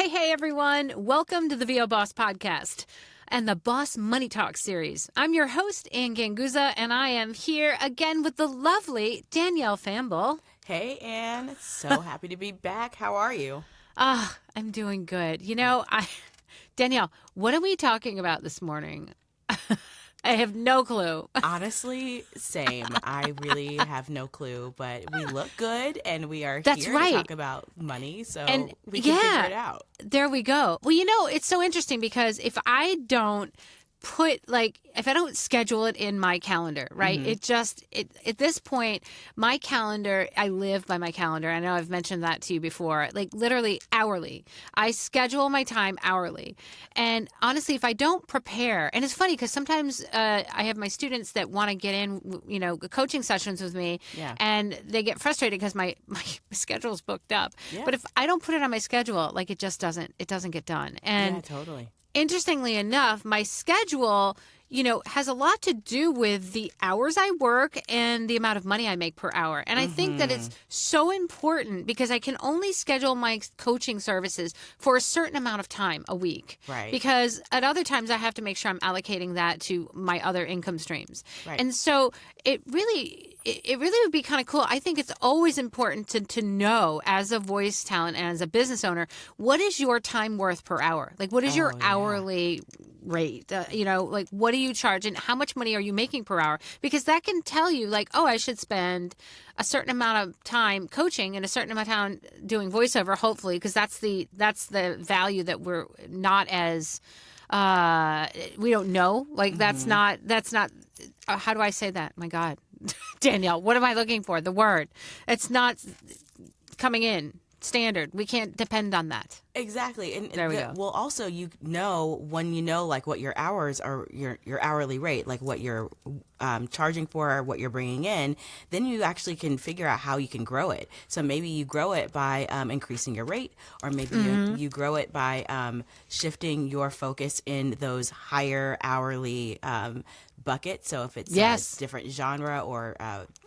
Hey, everyone. Welcome to the VO Boss Podcast and the Boss Money Talk series. I'm your host, Ann Ganguza, and I am here again with the lovely Danielle Famble. Hey, Ann. So happy to be back. How are you? I'm doing good. Danielle, what are we talking about this morning? I have no clue. Honestly, same. I really have no clue, but we look good and we are That's here right. to talk about money, so And we can figure it out. There we go. Well, it's so interesting because if I don't schedule it in my calendar, right? At this point, my calendar, I live by my calendar. I know I've mentioned that to you before, like literally hourly. I schedule my time hourly. And honestly, if I don't prepare, and it's funny because sometimes I have my students that want to get in, coaching sessions with me, and they get frustrated because my schedule is booked up. Yeah. But if I don't put it on my schedule, like it doesn't get done. And totally. interestingly enough, my schedule, has a lot to do with the hours I work and the amount of money I make per hour. And I think that it's so important because I can only schedule my coaching services for a certain amount of time a week. Right. Because at other times I have to make sure I'm allocating that to my other income streams. Right. And so it really would be kind of cool. I think it's always important to know as a voice talent and as a business owner, what is your time worth per hour? Like, what is your hourly rate? What do you charge and how much money are you making per hour? Because that can tell you I should spend a certain amount of time coaching and a certain amount of time doing voiceover, hopefully, because that's the value that we're not as, we don't know. That's not, how do I say that? My God. Danielle, what am I looking for? The word. It's not coming in standard. We can't depend on that. Exactly. And there we go. Well, also, when what your hours are, your hourly rate, like what you're charging for or what you're bringing in, then you actually can figure out how you can grow it. So maybe you grow it by increasing your rate, or maybe you grow it by shifting your focus in those higher hourly bucket. So if it's a different genre or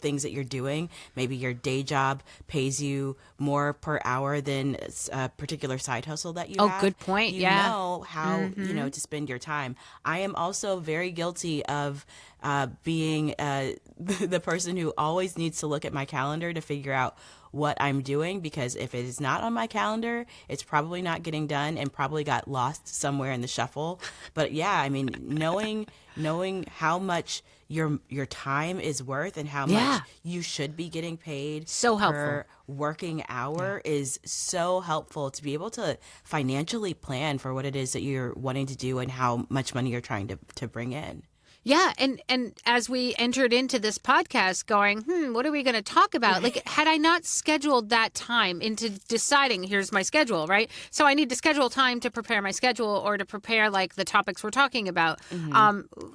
things that you're doing, maybe your day job pays you more per hour than a particular side hustle that you have. Oh, good point. You know how, to spend your time. I am also very guilty of being the person who always needs to look at my calendar to figure out what I'm doing, because if it is not on my calendar, it's probably not getting done and probably got lost somewhere in the shuffle. But knowing how much your time is worth and how much you should be getting paid per working hour is so helpful to be able to financially plan for what it is that you're wanting to do and how much money you're trying to bring in. Yeah. And as we entered into this podcast going, what are we going to talk about? Like, had I not scheduled that time into deciding, here's my schedule, right? So I need to schedule time to prepare my schedule or to prepare the topics we're talking about.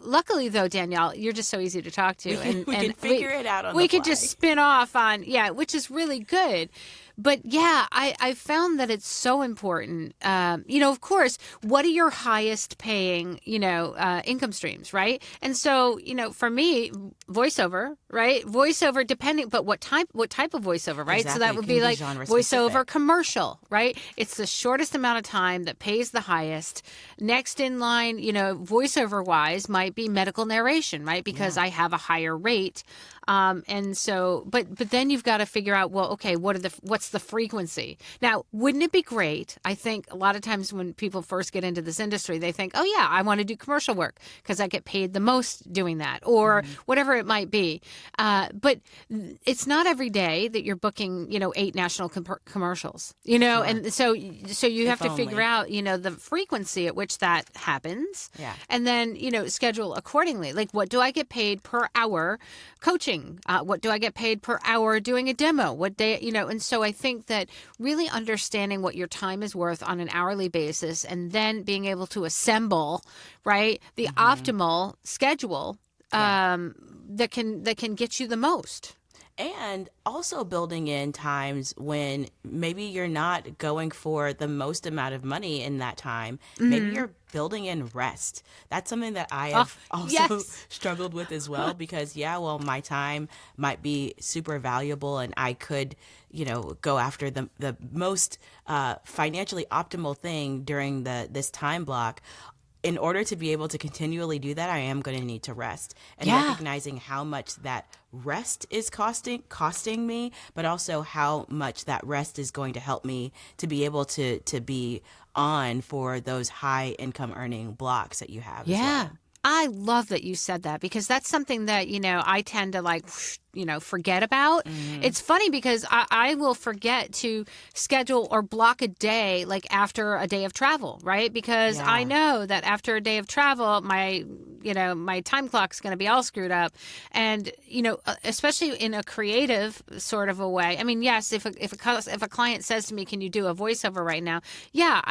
Luckily, though, Danielle, you're just so easy to talk to. And we can figure it out on the fly. We could just spin off on, which is really good. But I found that it's so important. Of course, what are your highest paying, income streams, right? And so, for me, voiceover, right? Voiceover depending, but what type of voiceover, right? Exactly. So that would be like voiceover commercial, right? It's the shortest amount of time that pays the highest. Next in line, voiceover wise might be medical narration, right? Because I have a higher rate. And so, but then you've got to figure out, well, okay, what's the frequency? Now, wouldn't it be great? I think a lot of times when people first get into this industry, they think, oh yeah, I want to do commercial work because I get paid the most doing that, or whatever it might be. But it's not every day that you're booking, 8 national commercials, and so you have to figure out, the frequency at which that happens. Yeah. And then, schedule accordingly. Like, what do I get paid per hour coaching? What do I get paid per hour doing a demo? What day, and so I think that really understanding what your time is worth on an hourly basis and then being able to assemble, right, the optimal schedule that can get you the most. And also building in times when maybe you're not going for the most amount of money in that time. Maybe you're building in rest. That's something that I have also yes. struggled with as well, because well, my time might be super valuable and I could, go after the most financially optimal thing during this time block. In order to be able to continually do that, I am going to need to rest, and recognizing how much that rest is costing me, but also how much that rest is going to help me to be able to be on for those high income earning blocks that you have. Yeah. As well. I love that you said that, because that's something that, I tend to forget about. It's funny because I will forget to schedule or block a day after a day of travel, right? Because I know that after a day of travel, my time clock's going to be all screwed up. And, especially in a creative sort of a way. I mean, yes, if a client says to me, can you do a voiceover right now? Yeah,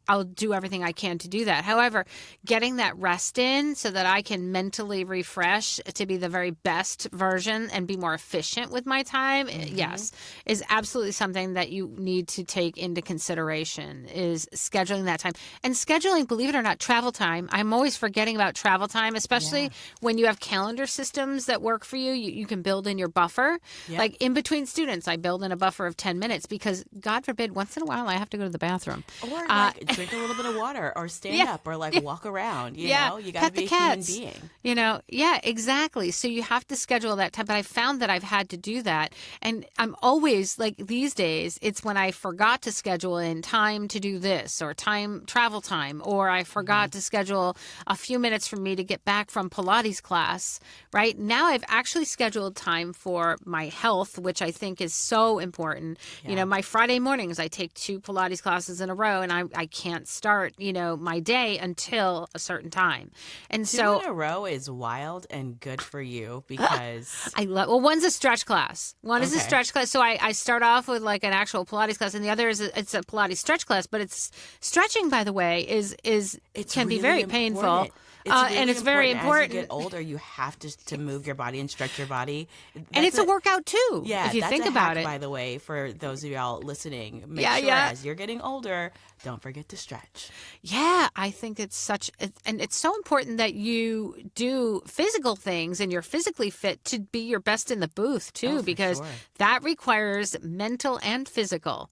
I'll do everything I can to do that. However, getting that rest in so that I can mentally refresh to be the very best version and be more efficient with my time, yes, is absolutely something that you need to take into consideration, is scheduling that time. And scheduling, believe it or not, travel time. I'm always forgetting about travel time, especially when you have calendar systems that work for you. You can build in your buffer. Like in between students, I build in a buffer of 10 minutes because, God forbid, once in a while I have to go to the bathroom. Or drink a little bit of water, or stand up, or walk around. You know, you got to be a human being. Yeah, exactly. So you have to schedule that time. But I found that I've had to do that. And I'm always these days, it's when I forgot to schedule in time to do this, or travel time, or I forgot to schedule a few minutes for me to get back from Pilates class, right? Now I've actually scheduled time for my health, which I think is so important. My Friday mornings, I take 2 Pilates classes in a row, and I can't start, my day until a certain time. And 2 so in a row is wild and good for you, because one's a stretch class. One is a stretch class. So I start off with an actual Pilates class, and the other it's a Pilates stretch class. But it's stretching, by the way, can be very painful. And it's very important. As you get older, you have to move your body and stretch your body. And it's a workout too, if you that's think a about hack, it. by the way, for those of y'all listening, make sure as you're getting older, don't forget to stretch. Yeah, I think it's so important that you do physical things and you're physically fit to be your best in the booth too, because that requires mental and physical.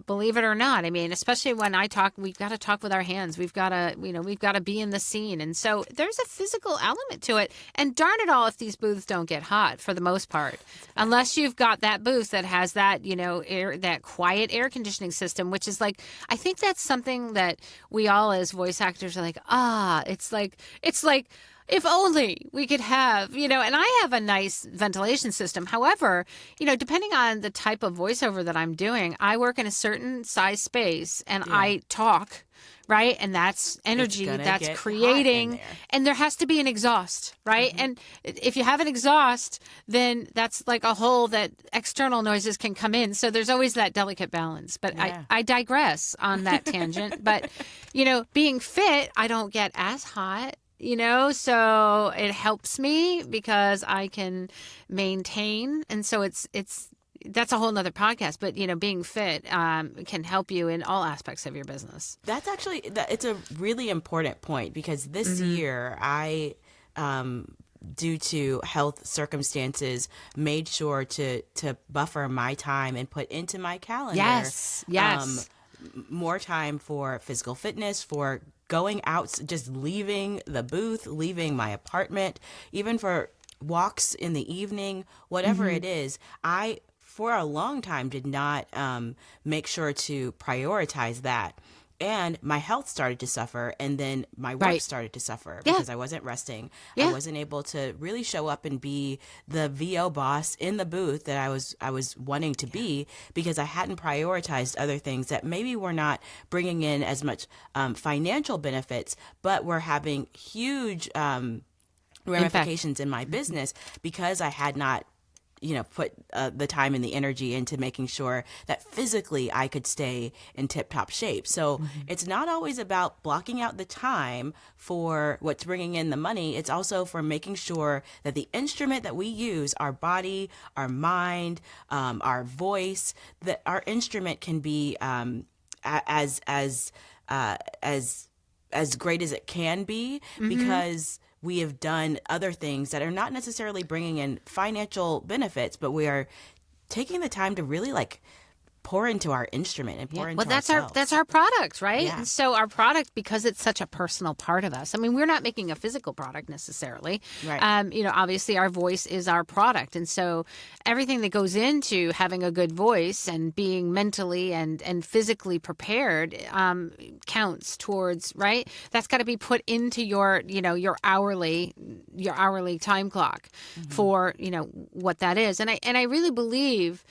Believe it or not. I mean, especially when I talk, we've got to talk with our hands. We've got to be in the scene. And so there's a physical element to it. And darn it all if these booths don't get hot for the most part, unless you've got that booth that has that, that quiet air conditioning system, which is I think that's something that we all as voice actors are it's like if only we could have, and I have a nice ventilation system. However, depending on the type of voiceover that I'm doing, I work in a certain size space and I talk, right? And that's energy that's creating, and there has to be an exhaust, right? And if you have an exhaust, then that's a hole that external noises can come in. So there's always that delicate balance. But I digress on that tangent. But, being fit, I don't get as hot. So it helps me because I can maintain. And so that's a whole nother podcast, but being fit can help you in all aspects of your business. That's actually, it's a really important point, because this year I, due to health circumstances, made sure to buffer my time and put into my calendar. Yes. More time for physical fitness, for going out, just leaving the booth, leaving my apartment, even for walks in the evening, whatever it is. I, for a long time, did not make sure to prioritize that. And my health started to suffer, and then my work started to suffer because I wasn't resting. I wasn't able to really show up and be the VO boss in the booth that I was wanting to be, because I hadn't prioritized other things that maybe were not bringing in as much financial benefits, but were having huge ramifications in my business, because I had not put the time and the energy into making sure that physically I could stay in tip-top shape. So it's not always about blocking out the time for what's bringing in the money. It's also for making sure that the instrument that we use, our body, our mind, our voice, that our instrument can be as great as it can be, because we have done other things that are not necessarily bringing in financial benefits, but we are taking the time to really like pour into our instrument and pour into ourselves. That's our product, right? Yeah. And so our product, because it's such a personal part of us. I mean, we're not making a physical product necessarily. Right. Obviously our voice is our product. And so everything that goes into having a good voice and being mentally and physically prepared counts towards, right? That's got to be put into your hourly time clock for, what that is. And I really believe,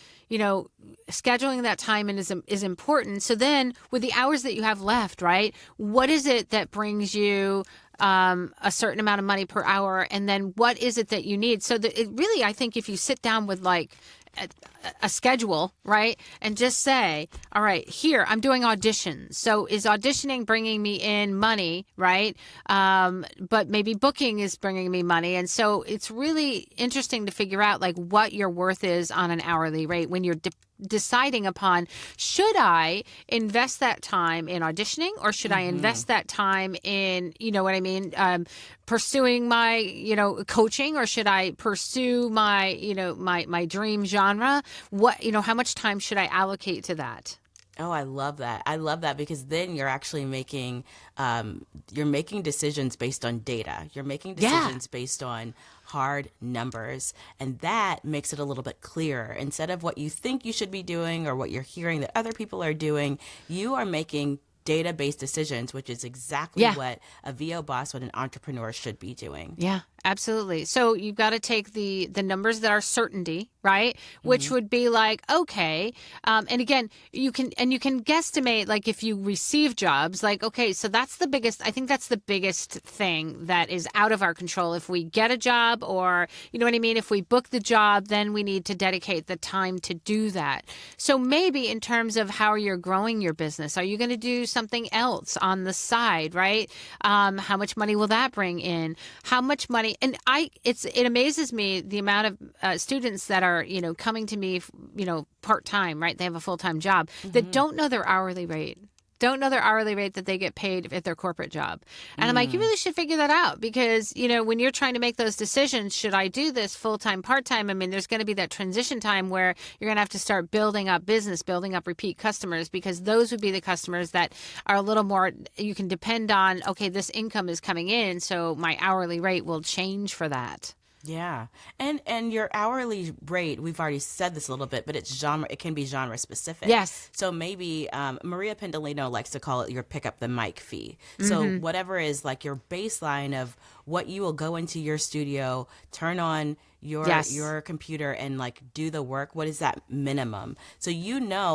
scheduling that time in is important. So then with the hours that you have left, right, what is it that brings you a certain amount of money per hour? And then what is it that you need? So that it really, I think if you sit down with like a schedule, right, and just say, all right, here, I'm doing auditions. So is auditioning bringing me in money, right? But maybe booking is bringing me money. And so it's really interesting to figure out like what your worth is on an hourly rate when you're deciding upon, should I invest that time in auditioning, or should I invest that time in, pursuing my, coaching, or should I pursue my, my dream genre? How much time should I allocate to that? Oh, I love that. I love that, because then you're actually making decisions based on data. You're making decisions based on hard numbers, and that makes it a little bit clearer. Instead of what you think you should be doing or what you're hearing that other people are doing, you are making data-based decisions, which is exactly what a VO boss, what an entrepreneur should be doing. Yeah, absolutely. So you've got to take the numbers that are certainty, right? Which would be like, okay. And again, you can guesstimate, like if you receive jobs, like, okay, so I think that's the biggest thing that is out of our control. If we get a job, or, if we book the job, then we need to dedicate the time to do that. So maybe in terms of how you're growing your business, are you going to do something else on the side, right? How much money will that bring in? How much money? And it amazes me the amount of students that are, coming to me, part-time, right? They have a full-time job that don't know their hourly rate. That they get paid at their corporate job. And I'm like, you really should figure that out, because, when you're trying to make those decisions, should I do this full-time, part-time? I mean, there's going to be that transition time where you're going to have to start building up business, building up repeat customers, because those would be the customers that are a little more, you can depend on, okay, this income is coming in, so my hourly rate will change for that. Yeah. And your hourly rate, we've already said this a little bit, but it can be genre specific. Yes. So maybe Maria Pendolino likes to call it your pick up the mic fee. So whatever is like your baseline of what you will go into your studio, turn on your computer and like do the work, what is that minimum? So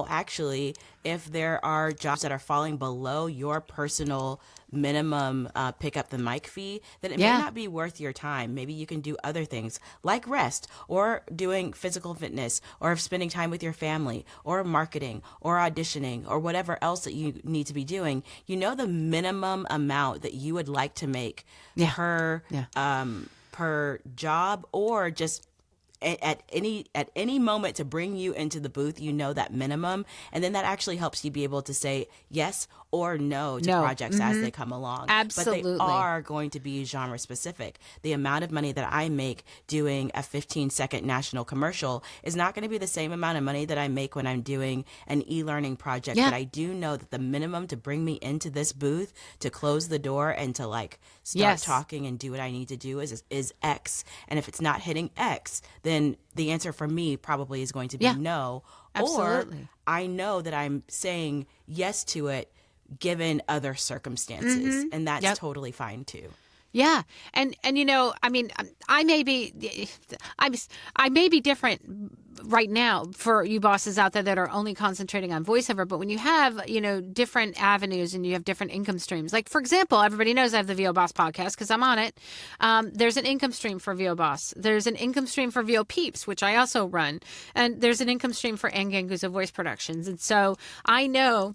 actually if there are jobs that are falling below your personal minimum pick up the mic fee, then it may not be worth your time. Maybe you can do other things like rest, or doing physical fitness, or spending time with your family, or marketing, or auditioning, or whatever else that you need to be doing. The minimum amount that you would like to make per job, or just at any moment to bring you into the booth, that minimum, and then that actually helps you be able to say yes or no to projects as they come along. Absolutely. But they are going to be genre specific. The amount of money that I make doing a 15-second national commercial is not going to be the same amount of money that I make when I'm doing an e-learning project. But I do know that the minimum to bring me into this booth, to close the door and to like start talking and do what I need to do is X. And if it's not hitting X, then the answer for me probably is going to be no. Absolutely. Or I know that I'm saying yes to it given other circumstances, and that's totally fine too. Yeah. And I mean, I may be, I may be different right now for you bosses out there that are only concentrating on voiceover. But when you have, different avenues and you have different income streams, like for example, everybody knows I have the VO Boss podcast because I'm on it. There's an income stream for VO Boss. There's an income stream for VO Peeps, which I also run. And there's an income stream for Anganguza Voice Productions. And so I know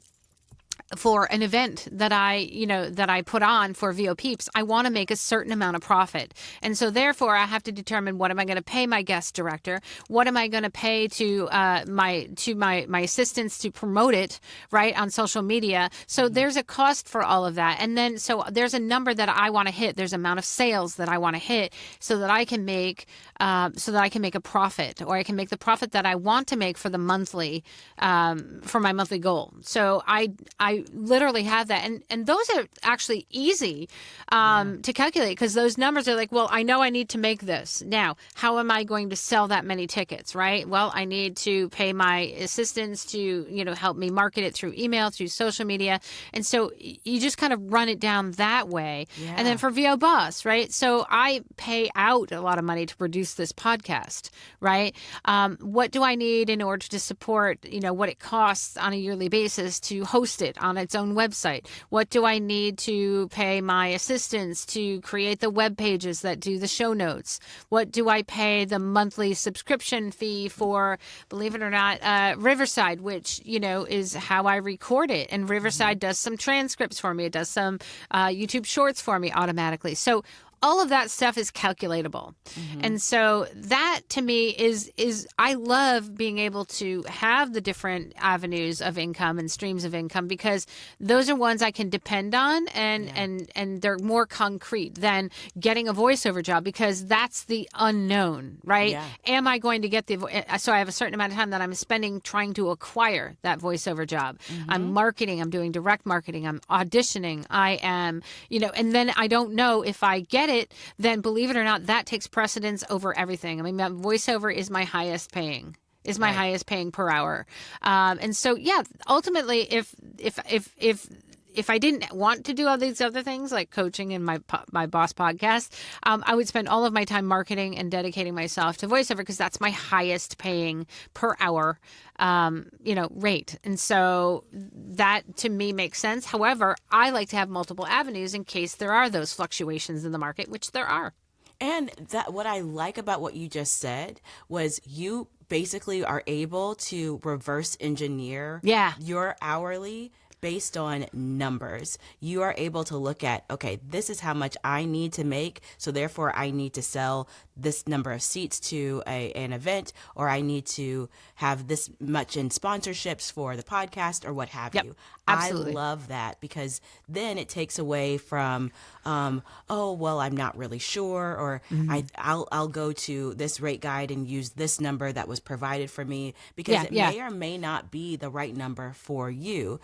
for an event that I put on for VO Peeps, I want to make a certain amount of profit. And so therefore I have to determine, what am I going to pay my guest director? What am I going to pay to my assistants to promote it, right, on social media? So there's a cost for all of that. And then so there's a number that I want to hit. There's an amount of sales that I want to hit so that I can make a profit, or I can make the profit that I want to make for the monthly for my monthly goal. So I literally have that. And those are actually easy to calculate, because those numbers are like, well, I know I need to make this. Now, how am I going to sell that many tickets, right? Well, I need to pay my assistants to, help me market it through email, through social media. And so you just kind of run it down that way. Yeah. And then for VO Boss, right? So I pay out a lot of money to produce this podcast, right? What do I need in order to support, what it costs on a yearly basis to host it on its own website? What do I need to pay my assistants to create the web pages that do the show notes? What do I pay the monthly subscription fee for, believe it or not, Riverside, which, is how I record it. And Riverside does some transcripts for me. It does some YouTube shorts for me automatically. So all of that stuff is calculatable. Mm-hmm. And so that to me is I love being able to have the different avenues of income and streams of income, because those are ones I can depend on, and they're more concrete than getting a voiceover job, because that's the unknown, right? Yeah. Am I going to get so I have a certain amount of time that I'm spending trying to acquire that voiceover job. Mm-hmm. I'm marketing, I'm doing direct marketing, I'm auditioning, I am, and then I don't know if I get it, then believe it or not, that takes precedence over everything. I mean, voiceover is my highest paying. Highest paying per hour. And so, yeah, ultimately, if I didn't want to do all these other things like coaching and my boss podcast, I would spend all of my time marketing and dedicating myself to voiceover, because that's my highest paying per hour, rate. And so that to me makes sense. However, I like to have multiple avenues in case there are those fluctuations in the market, which there are. And that what I like about what you just said was you basically are able to reverse engineer your hourly based on numbers. You are able to look at, okay, this is how much I need to make, so therefore I need to sell this number of seats to an event, or I need to have this much in sponsorships for the podcast, or what have you. Absolutely. I love that, because then it takes away from, oh, well, I'm not really sure, or I'll go to this rate guide and use this number that was provided for me, because it may or may not be the right number for you.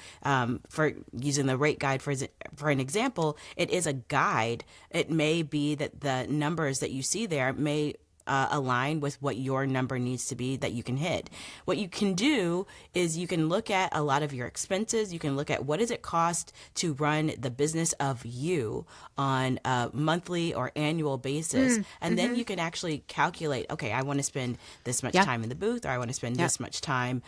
For using the rate guide for an example, it is a guide. It may be that the numbers that you see there may align with what your number needs to be that you can hit. What you can do is you can look at a lot of your expenses. You can look at what does it cost to run the business of you on a monthly or annual basis. And then you can actually calculate, okay, I want to spend this much time in the booth, or I want to spend this much time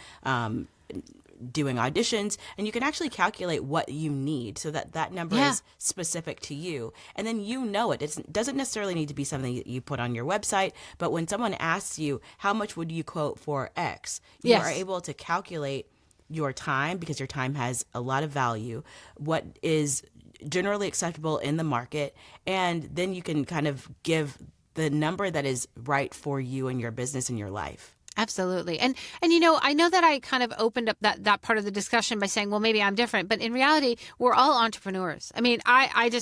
doing auditions, and you can actually calculate what you need so that number is specific to you. And then it doesn't necessarily need to be something that you put on your website, but when someone asks you, how much would you quote for X, you are able to calculate your time, because your time has a lot of value, what is generally acceptable in the market, and then you can kind of give the number that is right for you and your business and your life. Absolutely. And I know that I kind of opened up that part of the discussion by saying, well, maybe I'm different, but in reality, we're all entrepreneurs. I mean, I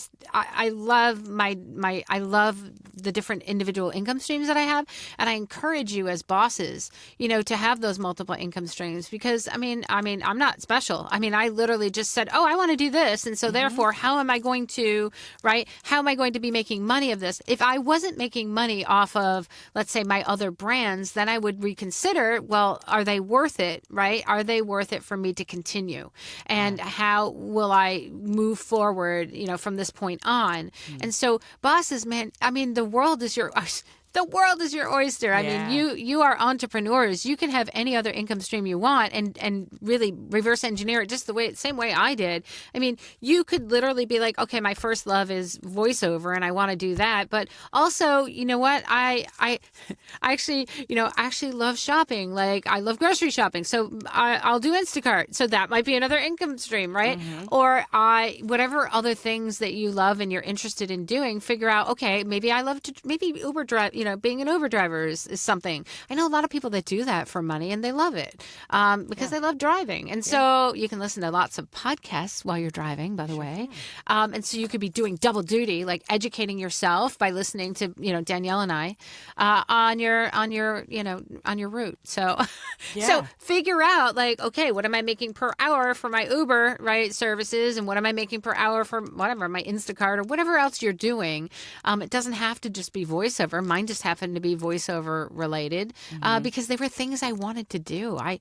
love I love the different individual income streams that I have. And I encourage you as bosses, to have those multiple income streams, because I mean, I'm not special. I mean, I literally just said, oh, I want to do this. And so therefore, how am I going to be making money of this? If I wasn't making money off of, let's say, my other brands, then I would reconsider consider, well, are they worth it, right? Are they worth it for me to continue? And how will I move forward, from this point on? And so bosses, man, I mean, the world is your oyster. I mean, you are entrepreneurs. You can have any other income stream you want and really reverse engineer it just same way I did. I mean, you could literally be like, okay, my first love is voiceover and I want to do that. But also, you know what? I actually love shopping. Like I love grocery shopping. So I'll do Instacart. So that might be another income stream, right? Or whatever other things that you love and you're interested in doing, figure out, okay, maybe Uber drive, being an Uber driver is something. I know a lot of people that do that for money and they love it because they love driving. And so you can listen to lots of podcasts while you're driving, by the way. And so you could be doing double duty, like educating yourself by listening to, Danielle and I on your route. So, so figure out like, okay, what am I making per hour for my Uber, right, services? And what am I making per hour for whatever, my Instacart or whatever else you're doing? It doesn't have to just be voiceover. Mine just happened to be voiceover related because they were things I wanted to do. I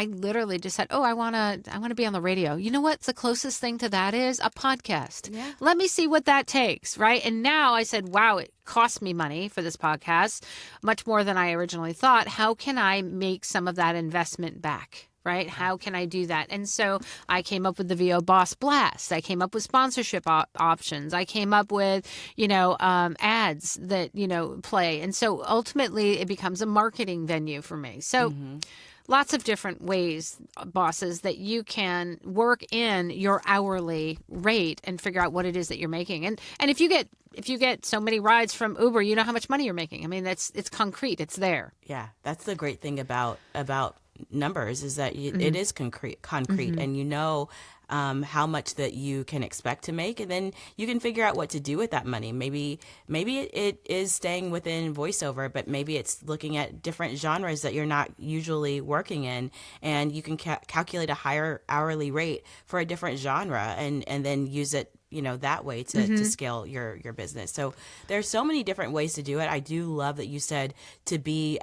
literally just said, I want to be on the radio. You know what's the closest thing to that is a podcast. Yeah. Let me see what that takes, right? And now I said, wow, it cost me money for this podcast, much more than I originally thought. How can I make some of that investment back? Right? How can I do that? And so I came up with the VO Boss Blast. I came up with sponsorship options. I came up with, ads that, play. And so ultimately it becomes a marketing venue for me. So lots of different ways, bosses, that you can work in your hourly rate and figure out what it is that you're making. And if you get so many rides from Uber, you know how much money you're making. I mean, it's concrete. It's there. Yeah, that's the great thing about numbers is that it is concrete and how much that you can expect to make, and then you can figure out what to do with that money. Maybe it is staying within voiceover, but maybe it's looking at different genres that you're not usually working in, and you can calculate a higher hourly rate for a different genre and then use it that way to scale your business. So there's so many different ways to do it. I do love that you said to be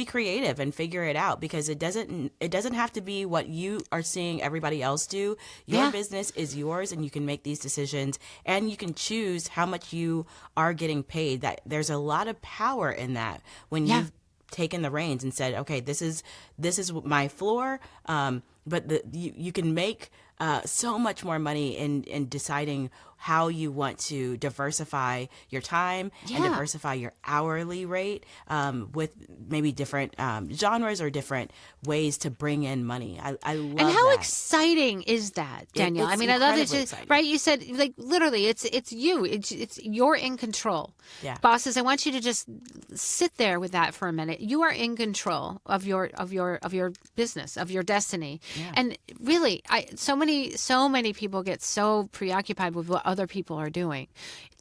creative and figure it out, because it doesn't have to be what you are seeing everybody else do. Your business is yours, and you can make these decisions, and you can choose how much you are getting paid. That there's a lot of power in that when you've taken the reins and said, okay, this is my floor, but you can make so much more money in deciding how you want to diversify your time and diversify your hourly rate with maybe different genres or different ways to bring in money. I love that. And how exciting is that, Danielle? I mean, I love it. Right? You said, like, literally, it's you. It's you're in control. Yeah. Bosses, I want you to just sit there with that for a minute. You are in control of your business, of your destiny. Yeah. And really, so many people get so preoccupied with what other people are doing.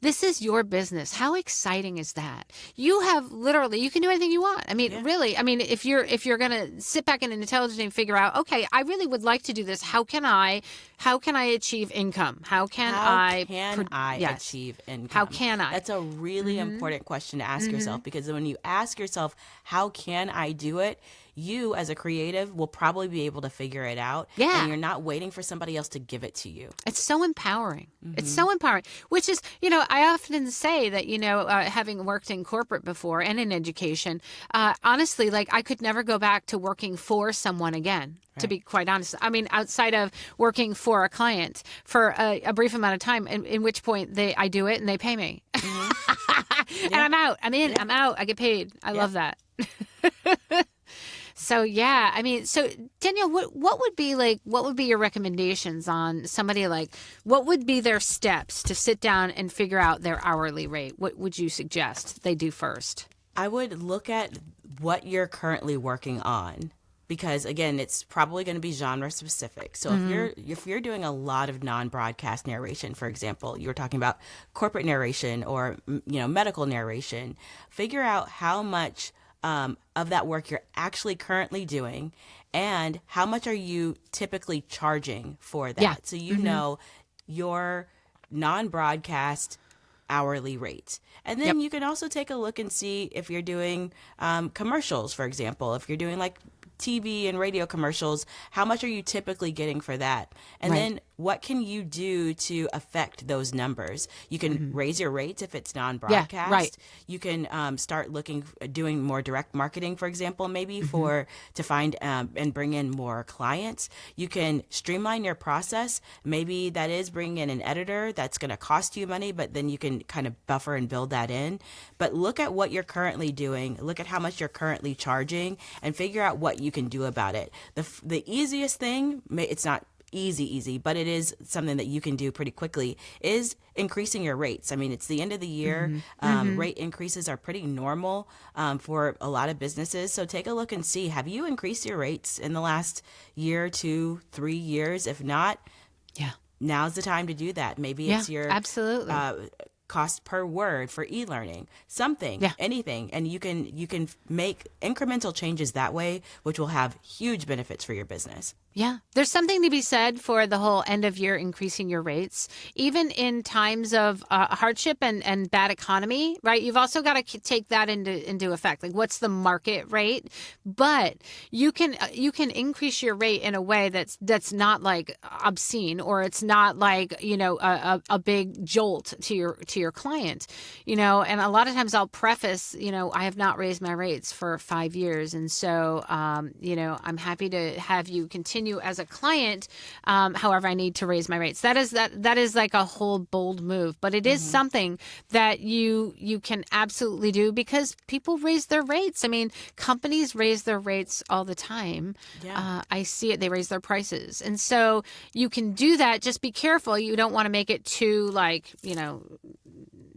This is your business. How exciting is that? You have literally, you can do anything you want. I mean, really, I mean, if you're going to sit back in an intelligence and figure out, okay, I really would like to do this. How can I achieve income? How can I achieve income? How can I? That's a really important question to ask yourself, because when you ask yourself, how can I do it? You as a creative will probably be able to figure it out. Yeah. And you're not waiting for somebody else to give it to you. It's so empowering. It's so empowering, which is, I often say that, having worked in corporate before and in education, honestly, like I could never go back to working for someone again. Right. To be quite honest. I mean, outside of working for a client for a brief amount of time, in which point I do it and they pay me. And I'm out. I'm in. I'm out. I get paid. I love that. So, I mean, so Danielle, what would be your recommendations on somebody, like, what would be their steps to sit down and figure out their hourly rate? What would you suggest they do first? I would look at what you're currently working on, because again, it's probably going to be genre specific. So if you're doing a lot of non-broadcast narration, for example, you were talking about corporate narration or, medical narration, figure out how much of that work you're actually currently doing, and how much are you typically charging for that. So know your non-broadcast hourly rate. And then you can also take a look and see if you're doing commercials, for example. If you're doing like TV and radio commercials, how much are you typically getting for that? And then what can you do to affect those numbers? You can raise your rates if it's non-broadcast. Yeah, right. You can start doing more direct marketing, for example, maybe to find and bring in more clients. You can streamline your process. Maybe that is bringing in an editor that's going to cost you money, but then you can kind of buffer and build that in. But look at what you're currently doing. Look at how much you're currently charging and figure out what you can do about it. The easiest thing, it's not easy, but it is something that you can do pretty quickly, is increasing your rates. I mean, it's the end of the year. Rate increases are pretty normal for a lot of businesses. So take a look and see, have you increased your rates in the last year, 2, 3 years? If not, now's the time to do that. Maybe it's your absolutely. Cost per word for e-learning, something, anything. And you can make incremental changes that way, which will have huge benefits for your business. Yeah, there's something to be said for the whole end of year increasing your rates, even in times of hardship and bad economy, right? You've also got to take that into effect. Like, what's the market rate? But you can increase your rate in a way that's not like obscene, or it's not like, a big jolt to your client, And a lot of times I'll preface, I have not raised my rates for 5 years, and so I'm happy to have you continue as a client. However, I need to raise my rates. That is like a whole bold move, but it is something that you can absolutely do, because people raise their rates. I mean, companies raise their rates all the time. Yeah. I see it. They raise their prices. And so you can do that. Just be careful. You don't want to make it too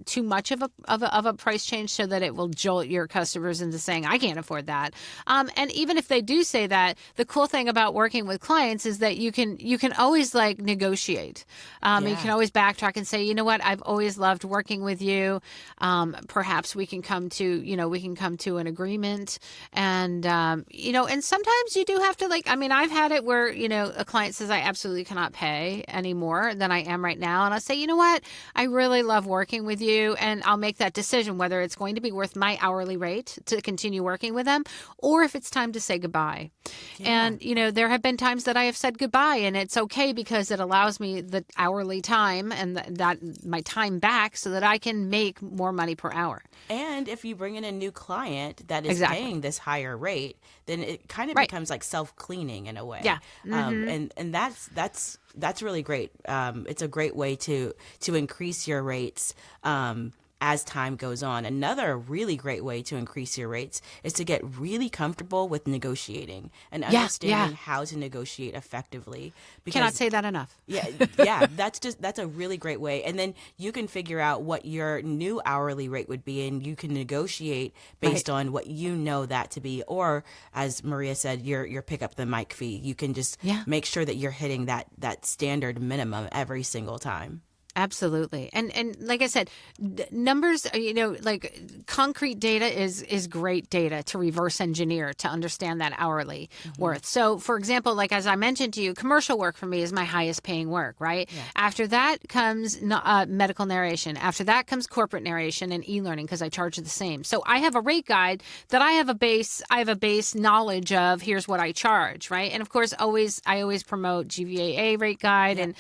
too much of a price change, so that it will jolt your customers into saying, I can't afford that. And even if they do say that, the cool thing about working with clients is that you can always like negotiate. You can always backtrack and say, you know what, I've always loved working with you. Perhaps we can come to an agreement. And and sometimes you do have to, like, I mean, I've had it where a client says, I absolutely cannot pay any more than I am right now, and I'll say, you know what, I really love working with you. And I'll make that decision whether it's going to be worth my hourly rate to continue working with them, or if it's time to say goodbye. Yeah. And, there have been times that I have said goodbye, and it's okay, because it allows me the hourly time and that my time back, so that I can make more money per hour. And if you bring in a new client that is paying this higher rate, then it kind of becomes like self-cleaning in a way. Yeah. And that's really great. It's a great way to increase your rates as time goes on. Another really great way to increase your rates is to get really comfortable with negotiating and understanding how to negotiate effectively. Cannot say that enough. That's a really great way. And then you can figure out what your new hourly rate would be, and you can negotiate based on what you know that to be. Or, as Maria said, your pick up the mic fee. You can just make sure that you're hitting that standard minimum every single time. Absolutely. And like I said, numbers, like concrete data is great data to reverse engineer to understand that hourly worth. So, for example, like as I mentioned to you, commercial work for me is my highest paying work, right? Yeah. After that comes medical narration. After that comes corporate narration and e-learning, because I charge the same. So I have a rate guide that I have a base knowledge of. Here's what I charge, right? And of course, I always promote GVAA rate guide and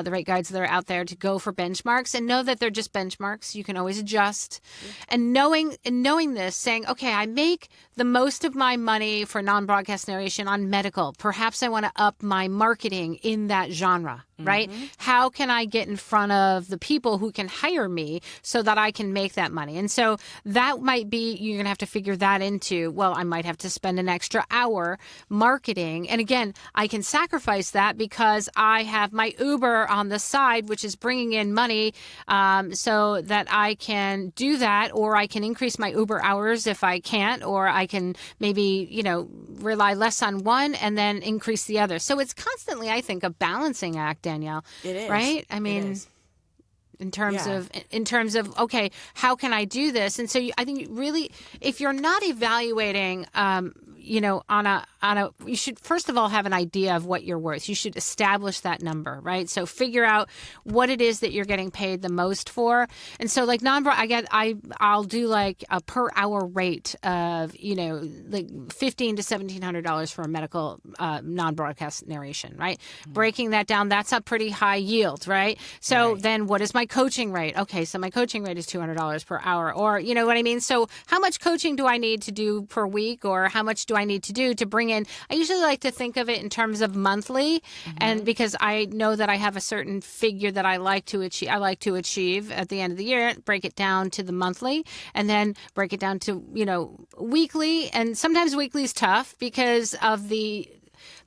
the rate guides that are out there to go for benchmarks, and know that they're just benchmarks. You can always adjust. And knowing this, saying, okay, I make the most of my money for non-broadcast narration on medical. Perhaps I want to up my marketing in that genre, right? How can I get in front of the people who can hire me so that I can make that money? And so that might be, you're going to have to figure that into, well, I might have to spend an extra hour marketing. And again, I can sacrifice that because I have my Uber on the side, which is bringing in money, so that I can do that, or I can increase my Uber hours if I can't, or I can maybe, rely less on one and then increase the other. So it's constantly, I think, a balancing act, Danielle. It is. Right? I mean, in terms of, okay, how can I do this? And so I think really, if you're not evaluating, you should first of all have an idea of what you're worth. You should establish that number, right? So figure out what it is that you're getting paid the most for. And so like I'll do like a per hour rate of, like $1,500 to $1,700 for a medical non-broadcast narration, right? Breaking that down, that's a pretty high yield, right? So then what is my coaching rate? Okay, so my coaching rate is $200 per hour, or you know what I mean? So how much coaching do I need to do per week, or how much do I need to do to bring in? I usually like to think of it in terms of monthly, and because I know that I have a certain figure that I like to achieve at the end of the year, break it down to the monthly, and then break it down to, weekly. And sometimes weekly is tough because of the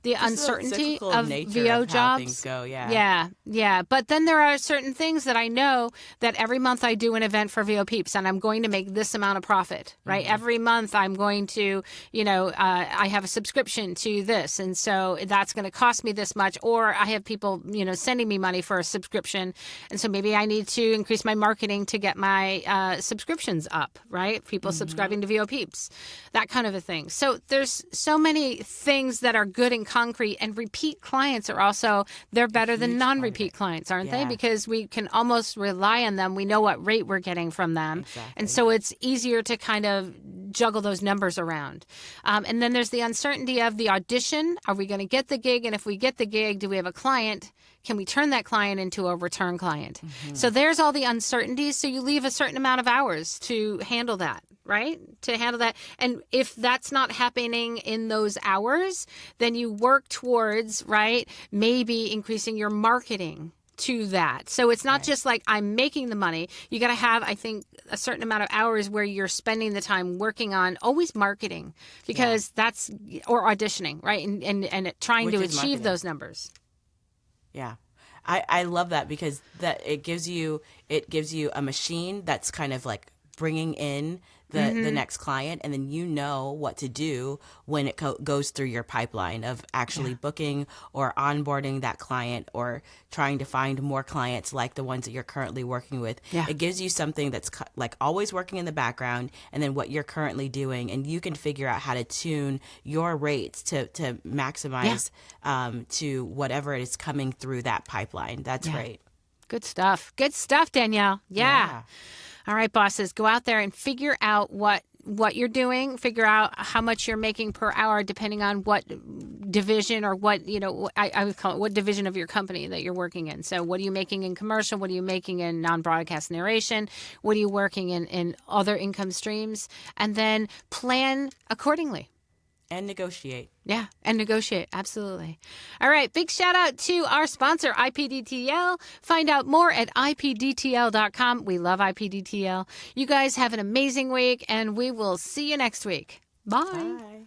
uncertainty of VO jobs. Things go, yeah. Yeah. But then there are certain things that I know that every month I do an event for VO peeps and I'm going to make this amount of profit, right? Every month I'm going to, I have a subscription to this. And so that's going to cost me this much. Or I have people, sending me money for a subscription. And so maybe I need to increase my marketing to get my subscriptions up, right? People subscribing to VO peeps, that kind of a thing. So there's so many things that are good and concrete, and repeat clients are also, they're better than non-repeat clients, aren't they? Because we can almost rely on them. We know what rate we're getting from them. Exactly. And so it's easier to kind of juggle those numbers around. And then there's the uncertainty of the audition. Are we going to get the gig? And if we get the gig, do we have a client? Can we turn that client into a return client? So there's all the uncertainties. So you leave a certain amount of hours to handle that. Right? To handle that. And if that's not happening in those hours, then you work towards, right, maybe increasing your marketing to that. So it's not just like I'm making the money. You got to have, I think, a certain amount of hours where you're spending the time working on always marketing, because that's, or auditioning, right? And trying to achieve those numbers. Yeah. I love that, because that it gives you a machine that's kind of like bringing in the next client, and then you know what to do when it goes through your pipeline of actually booking or onboarding that client, or trying to find more clients like the ones that you're currently working with. It gives you something that's like always working in the background, and then what you're currently doing, and you can figure out how to tune your rates to maximize to whatever is coming through that pipeline. That's great. Good stuff, Danielle. Yeah. All right, bosses, go out there and figure out what you're doing, figure out how much you're making per hour, depending on what division, or what, I would call it, what division of your company that you're working in. So what are you making in commercial? What are you making in non-broadcast narration? What are you working in other income streams? And then plan accordingly. And negotiate. Yeah, and negotiate. Absolutely. All right. Big shout out to our sponsor, IPDTL. Find out more at IPDTL.com. We love IPDTL. You guys have an amazing week, and we will see you next week. Bye. Bye.